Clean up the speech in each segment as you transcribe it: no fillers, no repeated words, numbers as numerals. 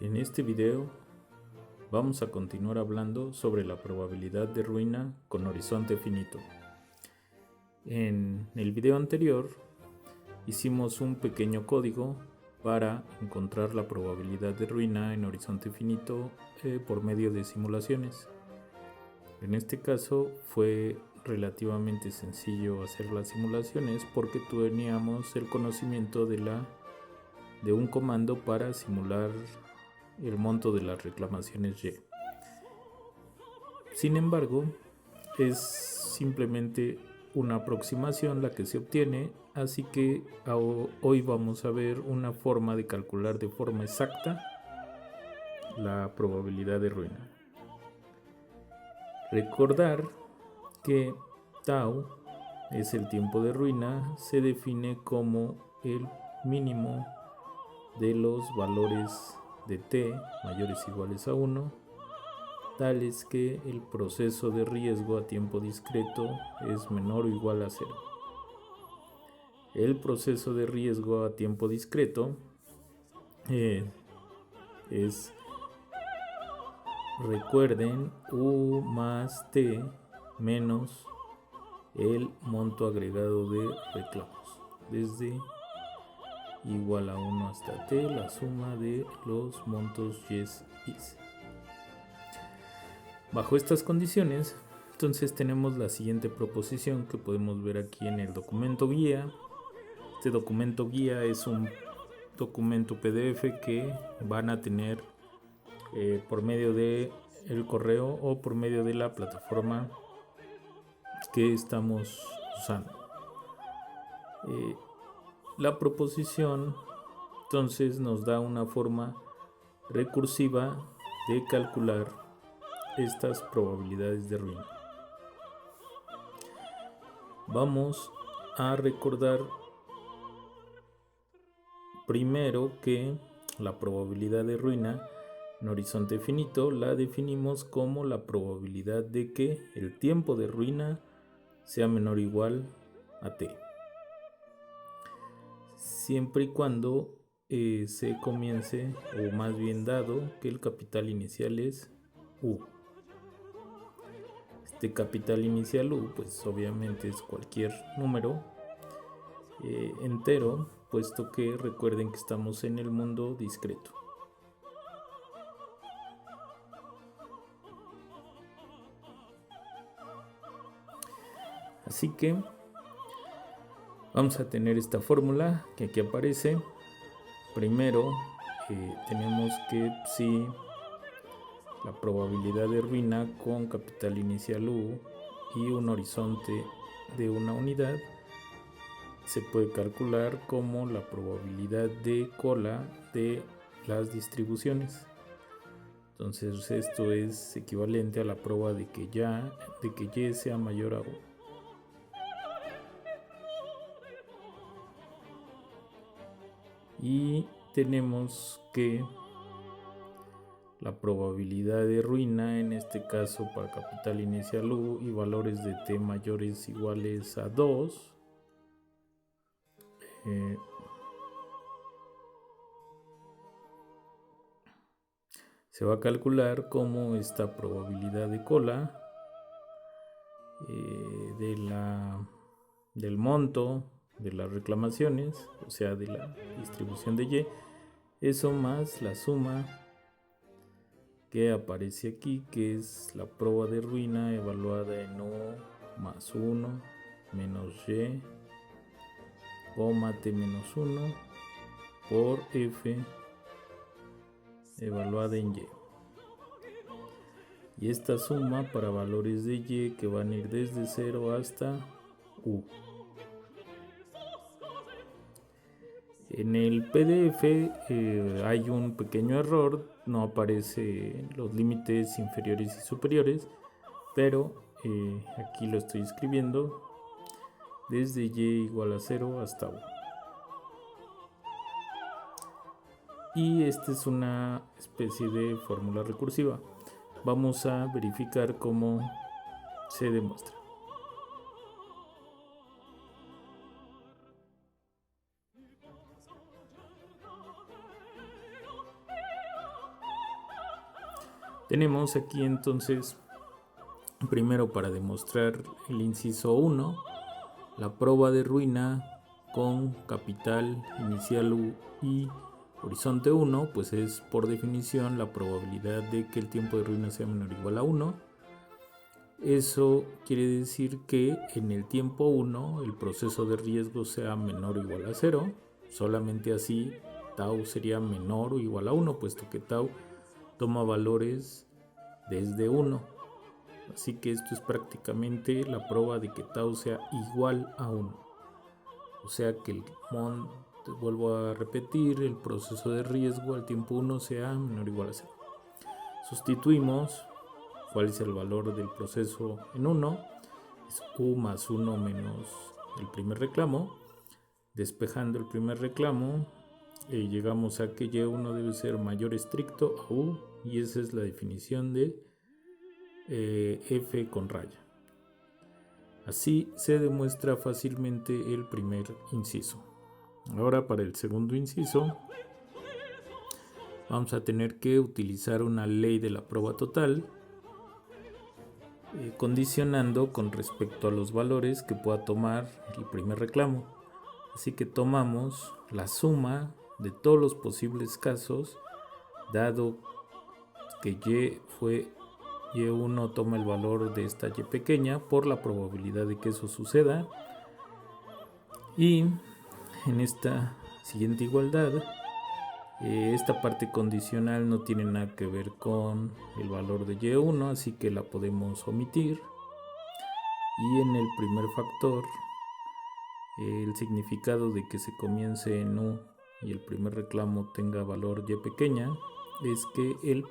En este video vamos a continuar hablando sobre la probabilidad de ruina con horizonte finito. En el video anterior hicimos un pequeño código para encontrar la probabilidad de ruina en horizonte finito por medio de simulaciones. En este caso fue relativamente sencillo hacer las simulaciones porque teníamos el conocimiento de un comando para simular el monto de las reclamaciones Y. Sin embargo, es simplemente una aproximación la que se obtiene, así que hoy vamos a ver una forma de calcular de forma exacta la probabilidad de ruina. Recordar que tau es el tiempo de ruina, se define como el mínimo de los valores de t mayores o iguales a 1, tales que el proceso de riesgo a tiempo discreto es menor o igual a 0. El proceso de riesgo a tiempo discreto es, recuerden, u más t menos el monto agregado de reclamos, desde igual a 1 hasta t, la suma de los montos y. Bajo estas condiciones, entonces tenemos la siguiente proposición que podemos ver aquí en el documento guía. Este documento guía es un documento PDF que van a tener por medio de el correo o por medio de la plataforma que estamos usando. La proposición entonces nos da una forma recursiva de calcular estas probabilidades de ruina. Vamos a recordar primero que la probabilidad de ruina en horizonte finito la definimos como la probabilidad de que el tiempo de ruina sea menor o igual a t, siempre y cuando se comience, o más bien dado que el capital inicial es U. Este capital inicial U, pues obviamente es cualquier número entero, puesto que recuerden que estamos en el mundo discreto. Así que vamos a tener esta fórmula que aquí aparece. Primero tenemos que si la probabilidad de ruina con capital inicial U y un horizonte de una unidad se puede calcular como la probabilidad de cola de las distribuciones. Entonces esto es equivalente a la prueba de que Y sea mayor a 1. Y tenemos que la probabilidad de ruina, en este caso para capital inicial U y valores de t mayores o iguales a 2, se va a calcular como esta probabilidad de cola del monto de las reclamaciones, o sea, de la distribución de Y, eso más la suma que aparece aquí, que es la prueba de ruina evaluada en U más 1 menos Y, t menos 1 por F evaluada en Y. Y esta suma para valores de Y que van a ir desde 0 hasta U. En el PDF hay un pequeño error, no aparecen los límites inferiores y superiores, pero aquí lo estoy escribiendo desde Y igual a 0 hasta U. Y esta es una especie de fórmula recursiva. Vamos a verificar cómo se demuestra. Tenemos aquí entonces, primero para demostrar el inciso 1, la proba de ruina con capital inicial U y horizonte 1, pues es por definición la probabilidad de que el tiempo de ruina sea menor o igual a 1. Eso quiere decir que en el tiempo 1 el proceso de riesgo sea menor o igual a 0. Solamente así tau sería menor o igual a 1, puesto que tau toma valores desde 1. Así que esto es prácticamente la prueba de que tau sea igual a 1. O sea que vuelvo a repetir, el proceso de riesgo al tiempo 1 sea menor o igual a 0. Sustituimos cuál es el valor del proceso en 1. Es U más 1 menos el primer reclamo. Despejando el primer reclamo, llegamos a que Y1 debe ser mayor estricto a U, y esa es la definición de F con raya. Así se demuestra fácilmente el primer inciso. Ahora, para el segundo inciso vamos a tener que utilizar una ley de la prueba total, condicionando con respecto a los valores que pueda tomar el primer reclamo. Así que tomamos la suma de todos los posibles casos, dado que Y1 toma el valor de esta Y pequeña por la probabilidad de que eso suceda. Y en esta siguiente igualdad, esta parte condicional no tiene nada que ver con el valor de Y1, así que la podemos omitir. Y en el primer factor, el significado de que se comience en U y el primer reclamo tenga valor Y pequeña es que el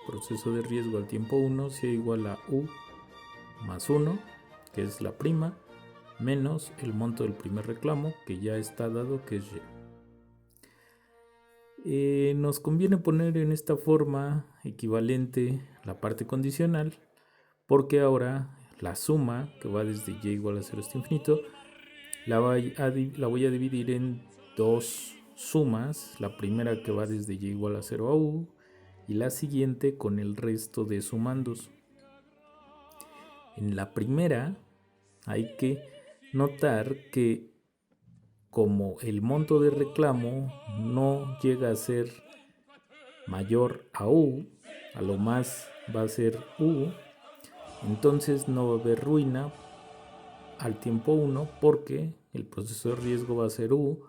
proceso de riesgo al tiempo 1 sea igual a U más 1, que es la prima, menos el monto del primer reclamo, que ya está dado, que es Y. Nos conviene poner en esta forma equivalente la parte condicional, porque ahora la suma, que va desde Y igual a 0 hasta infinito, la voy a dividir en dos sumas. La primera que va desde Y igual a 0 a U, y la siguiente con el resto de sumandos. En la primera hay que notar que como el monto de reclamo no llega a ser mayor a U, a lo más va a ser U, entonces no va a haber ruina al tiempo 1, porque el proceso de riesgo va a ser U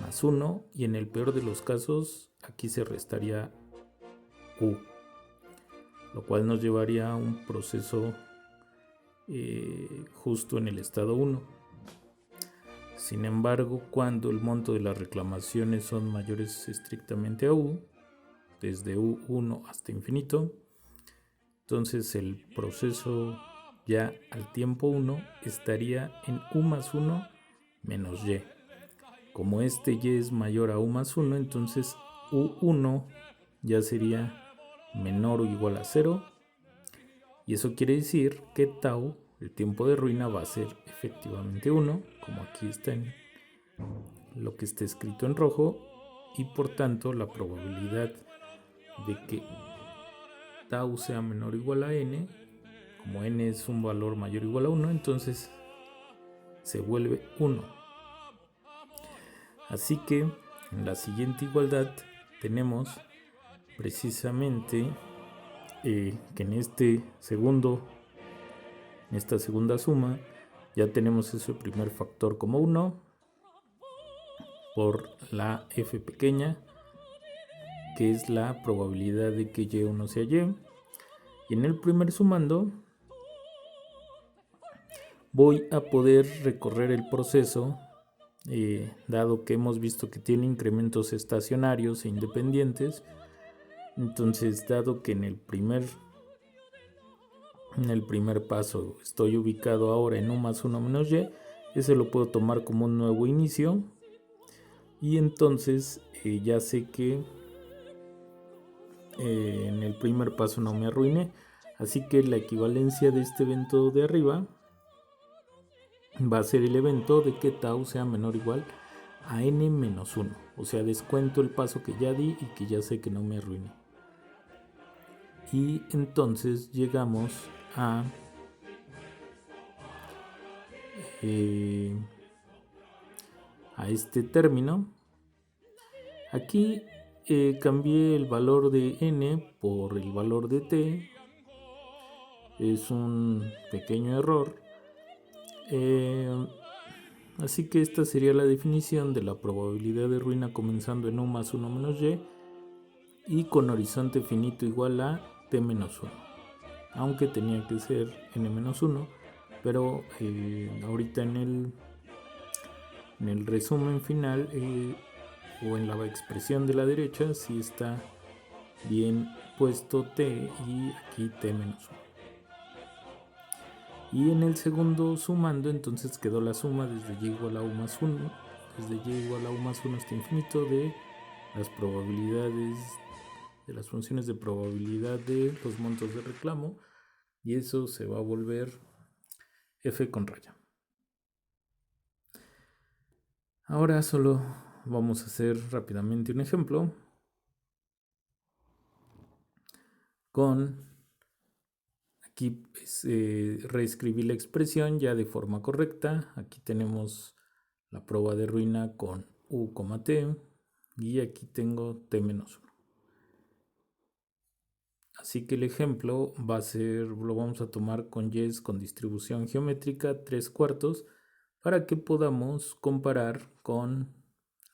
más 1, y en el peor de los casos aquí se restaría U, lo cual nos llevaría a un proceso justo en el estado 1. Sin embargo, cuando el monto de las reclamaciones son mayores estrictamente a U, desde U1 hasta infinito, entonces el proceso ya al tiempo 1 estaría en U más 1 menos Y. Como este Y es mayor a U más 1, entonces U1 ya sería menor o igual a 0, y eso quiere decir que tau, el tiempo de ruina, va a ser efectivamente 1, como aquí está en lo que está escrito en rojo, y por tanto la probabilidad de que tau sea menor o igual a n, como n es un valor mayor o igual a 1, entonces se vuelve 1. Así que en la siguiente igualdad tenemos precisamente que en esta segunda suma ya tenemos ese primer factor como 1 por la f pequeña, que es la probabilidad de que Y1 sea Y. Y en el primer sumando voy a poder recorrer el proceso, dado que hemos visto que tiene incrementos estacionarios e independientes. Entonces, dado que en el primer paso estoy ubicado ahora en U más 1 menos Y, ese lo puedo tomar como un nuevo inicio, y entonces ya sé que en el primer paso no me arruiné. Así que la equivalencia de este evento de arriba va a ser el evento de que tau sea menor o igual a n menos 1. O sea, descuento el paso que ya di y que ya sé que no me arruiné. Y entonces llegamos a este término. Aquí cambié el valor de n por el valor de t. Es un pequeño error. Así que esta sería la definición de la probabilidad de ruina comenzando en u más 1 menos y con horizonte finito igual a t menos 1. Aunque tenía que ser n menos 1, pero ahorita en el resumen final o en la expresión de la derecha sí está bien puesto t y aquí t menos 1. Y en el segundo sumando, entonces quedó la suma desde y igual a u más 1, desde y igual a u más 1 hasta infinito de las probabilidades, de las funciones de probabilidad de los montos de reclamo, y eso se va a volver f con raya. Ahora solo vamos a hacer rápidamente un ejemplo con... Aquí reescribí la expresión ya de forma correcta. Aquí tenemos la prueba de ruina con u, t y aquí tengo t menos 1. Así que el ejemplo va a ser, lo vamos a tomar con yes con distribución geométrica 3/4 para que podamos comparar con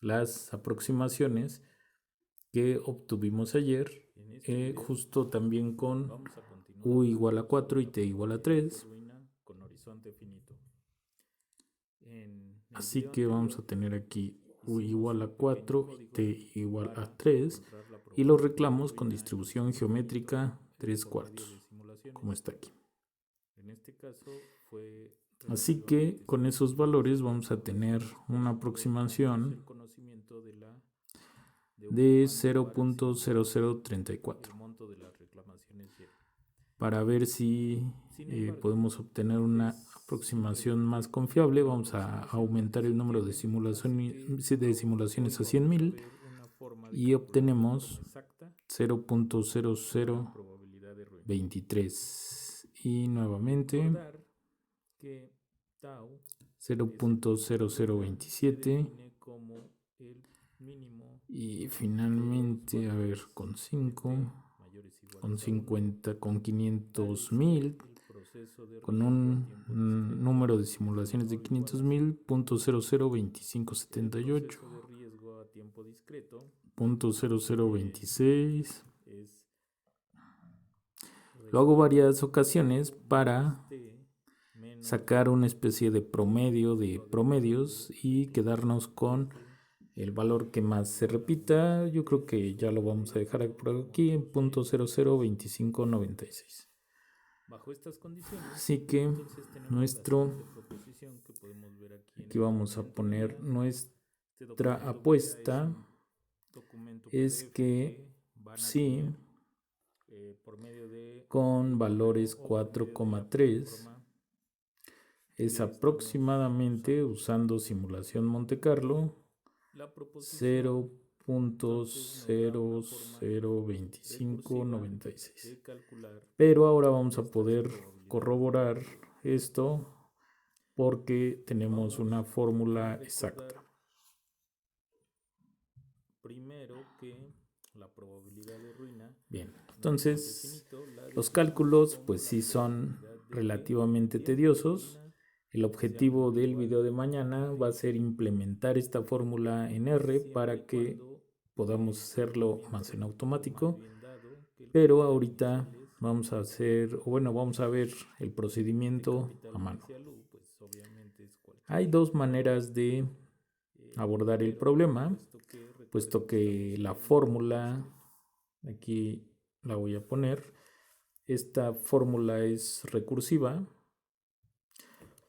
las aproximaciones que obtuvimos ayer, justo también con u igual a 4 y t igual a 3. Así que vamos a tener aquí u igual a 4 y t igual a 3 y los reclamos con distribución geométrica 3/4, como está aquí. Así que con esos valores vamos a tener una aproximación de 0.0034 para ver si podemos obtener una aproximación más confiable. Vamos a aumentar el número de simulaciones a 100.000 y obtenemos 0.0023 y nuevamente 0.0027 y finalmente, a ver, con 5, con 50, con 500.000, con un número de simulaciones de 500.000, 0.002578, 0.0026. Lo hago varias ocasiones para sacar una especie de promedio de promedios y quedarnos con el valor que más se repita. Yo creo que ya lo vamos a dejar por aquí en 0.002596. Así que aquí vamos a poner nuestra apuesta es que sí, con valores 4,3 es aproximadamente, usando simulación Monte Carlo, 0.002596. Pero ahora vamos a poder corroborar esto porque tenemos una fórmula exacta. Bien, entonces los cálculos pues sí son relativamente tediosos. El objetivo del video de mañana va a ser implementar esta fórmula en R para que podamos hacerlo más en automático, pero ahorita vamos a ver el procedimiento a mano. Hay dos maneras de abordar el problema, puesto que la fórmula, aquí la voy a poner, esta fórmula es recursiva.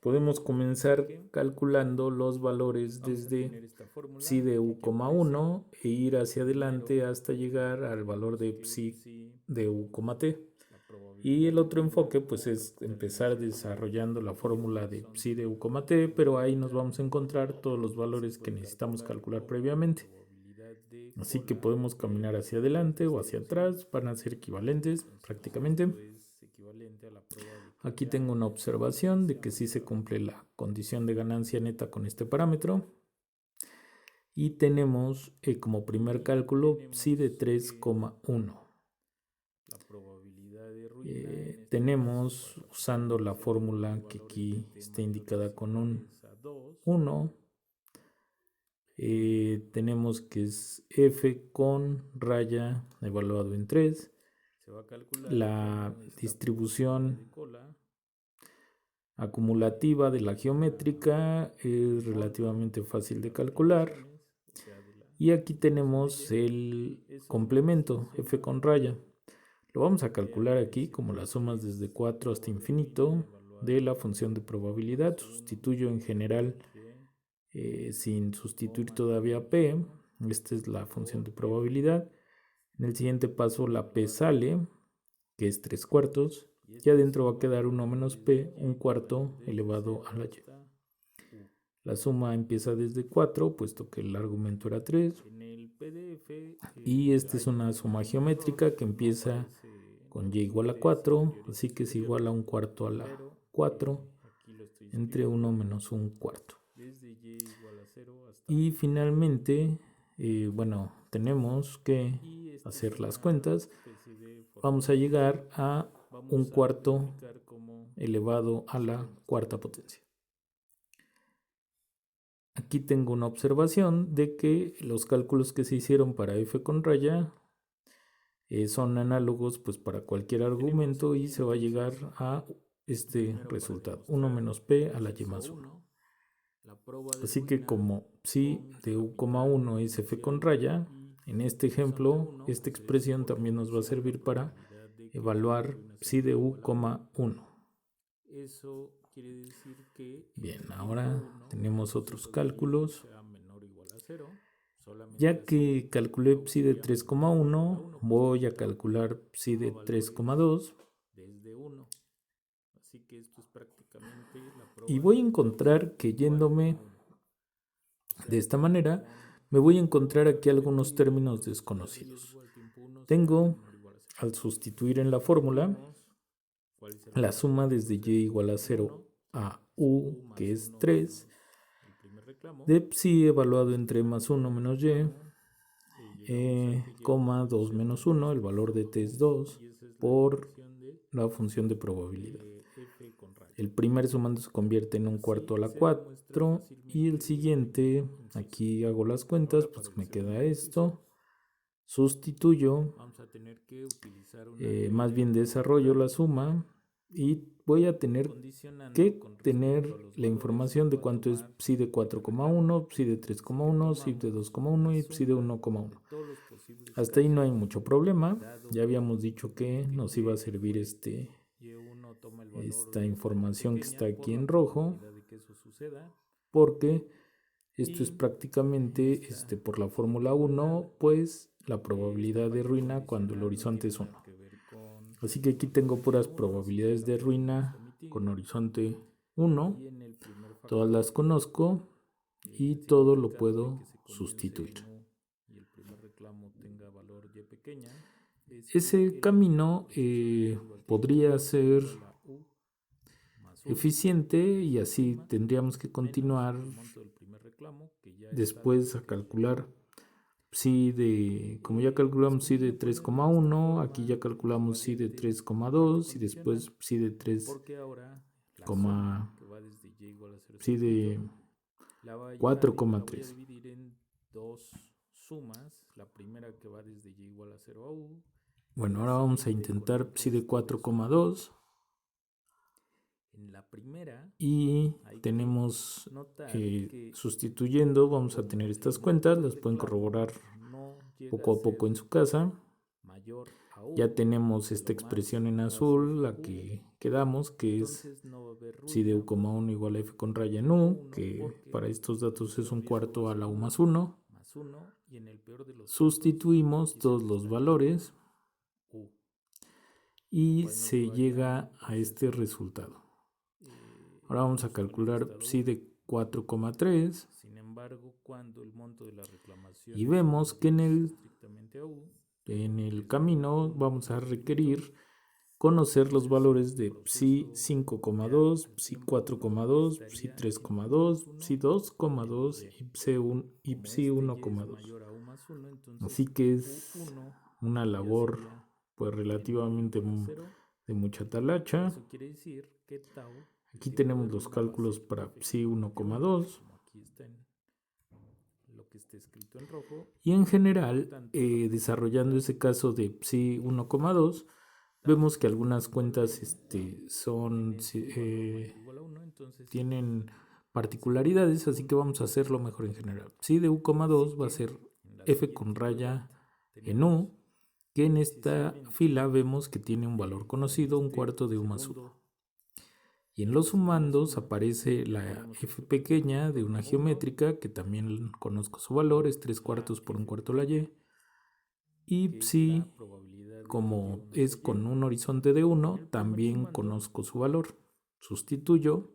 Podemos comenzar calculando los valores desde psi de u,1 e ir hacia adelante hasta llegar al valor de psi de u, t. Y el otro enfoque pues es empezar desarrollando la fórmula de psi de u, t, pero ahí nos vamos a encontrar todos los valores que necesitamos calcular previamente. Así que podemos caminar hacia adelante o hacia atrás, van a ser equivalentes prácticamente. Aquí tengo una observación de que sí se cumple la condición de ganancia neta con este parámetro. Y tenemos como primer cálculo psi de 3,1. Tenemos, usando la fórmula que aquí está indicada con un 1, tenemos que es f con raya evaluado en 3. La distribución acumulativa de la geométrica es relativamente fácil de calcular. Y aquí tenemos el complemento, f con raya. Lo vamos a calcular aquí como las sumas desde 4 hasta infinito de la función de probabilidad. Sustituyo en general sin sustituir todavía p. Esta es la función de probabilidad. En el siguiente paso la p sale, que es 3/4. Y adentro va a quedar 1 menos p, 1/4 elevado a la y. La suma empieza desde 4, puesto que el argumento era 3. Y esta es una suma geométrica que empieza con y igual a 4, así que es igual a 1/4 a la 4, entre 1 menos 1/4. Y finalmente, bueno, tenemos que hacer las cuentas. Vamos a llegar a 1/4 elevado a la cuarta potencia. Aquí tengo una observación de que los cálculos que se hicieron para f con raya son análogos pues para cualquier argumento y se va a llegar a este resultado, 1 menos p a la y más 1. Así que como psi de u,1 es f con raya, en este ejemplo esta expresión también nos va a servir para evaluar psi de u,1. Bien, ahora tenemos otros cálculos. Ya que calculé psi de 3,1, voy a calcular psi de 3,2. Y voy a encontrar que yéndome de esta manera, me voy a encontrar aquí algunos términos desconocidos. Tengo, al sustituir en la fórmula, la suma desde y igual a 0 a u, que es 3, de psi evaluado entre más 1 menos y, 2 menos 1, el valor de t es 2, por la función de probabilidad. El primer sumando se convierte en 1/4 a la 4 y el siguiente, aquí hago las cuentas, pues me queda esto. Sustituyo, más bien desarrollo la suma y voy a tener que tener la información de cuánto es psi de 4,1, psi de 3,1, psi de 2,1 y psi de 1,1. Hasta ahí no hay mucho problema. Ya habíamos dicho que nos iba a servir esta información que está aquí en rojo, porque esto es prácticamente por la fórmula 1, pues la probabilidad de ruina cuando el horizonte es 1. Así que aquí tengo puras probabilidades de ruina con horizonte 1. Todas las conozco y todo lo puedo sustituir. Ese camino podría ser eficiente y así tendríamos que continuar después a calcular psi de, como ya calculamos psi de 3,1, aquí ya calculamos psi de 3,2 y después psi de 4,3. Bueno, ahora vamos a intentar psi de 4,2. Y tenemos, sustituyendo, vamos a tener estas cuentas, las pueden corroborar poco a poco en su casa. Ya tenemos esta expresión en azul, la que quedamos, que es psi de u,1 igual a f con raya en u, que para estos datos es 1/4 a la u más 1. Sustituimos todos los valores y se llega a este resultado. Ahora vamos a calcular psi de 4,3. Y vemos que en el camino vamos a requerir conocer los valores de psi 5,2, psi 4,2, psi 3,2, psi 2,2 y psi 1,2. Así que es una labor pues relativamente de mucha talacha. Aquí tenemos los cálculos para psi 1,2. Y en general, desarrollando ese caso de psi 1,2, vemos que algunas cuentas tienen particularidades, así que vamos a hacerlo mejor en general. Psi de u,2 va a ser f con raya en u, que en esta fila vemos que tiene un valor conocido, 1/4 de u más 1. Y en los sumandos aparece la f pequeña de una geométrica, que también conozco su valor, es 3/4 por 1/4 la y. Y psi, como es con un horizonte de 1, también conozco su valor. Sustituyo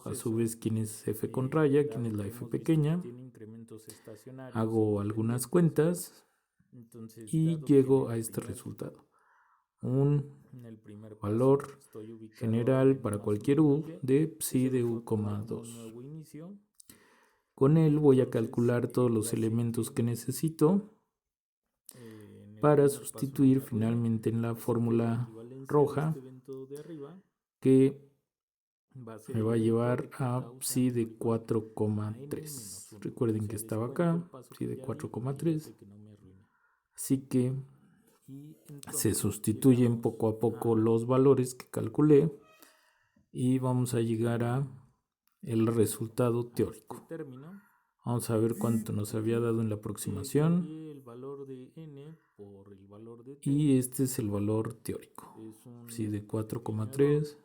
a su vez quién es f con raya, quién es la f pequeña. Hago algunas cuentas y llego a este resultado. Un valor general para cualquier u de psi de u,2. Con él voy a calcular todos los elementos que necesito para sustituir finalmente en la fórmula roja, que me va a llevar a psi de 4,3. Recuerden que estaba acá, psi de 4,3. Así que se sustituyen poco a poco los valores que calculé y vamos a llegar a el resultado teórico. Vamos a ver cuánto nos había dado en la aproximación. Y este es el valor teórico. Psi de 4,3.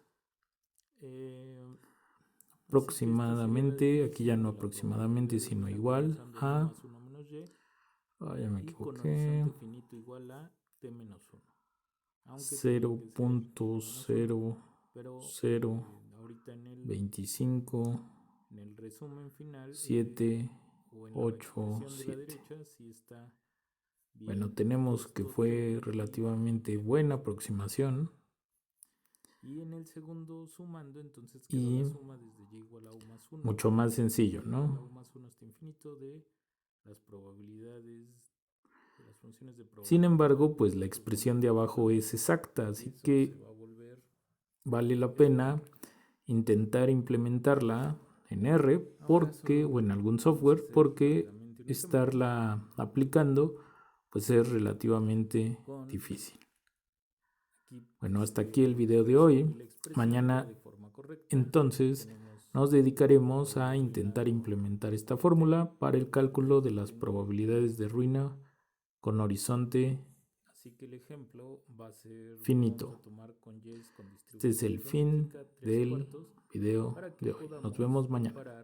Aproximadamente, aquí ya no aproximadamente, sino igual a... ya me equivoqué. 0.00025 787. Bueno, tenemos que fue relativamente buena aproximación. Y mucho más sencillo, ¿no? Sin embargo, pues la expresión de abajo es exacta, así que vale la pena intentar implementarla en R o en algún software, porque estarla aplicando pues es relativamente difícil. Bueno, hasta aquí el video de hoy. Mañana entonces nos dedicaremos a intentar implementar esta fórmula para el cálculo de las probabilidades de ruina con horizonte finito. Este es el fin del video de hoy. Nos vemos mañana.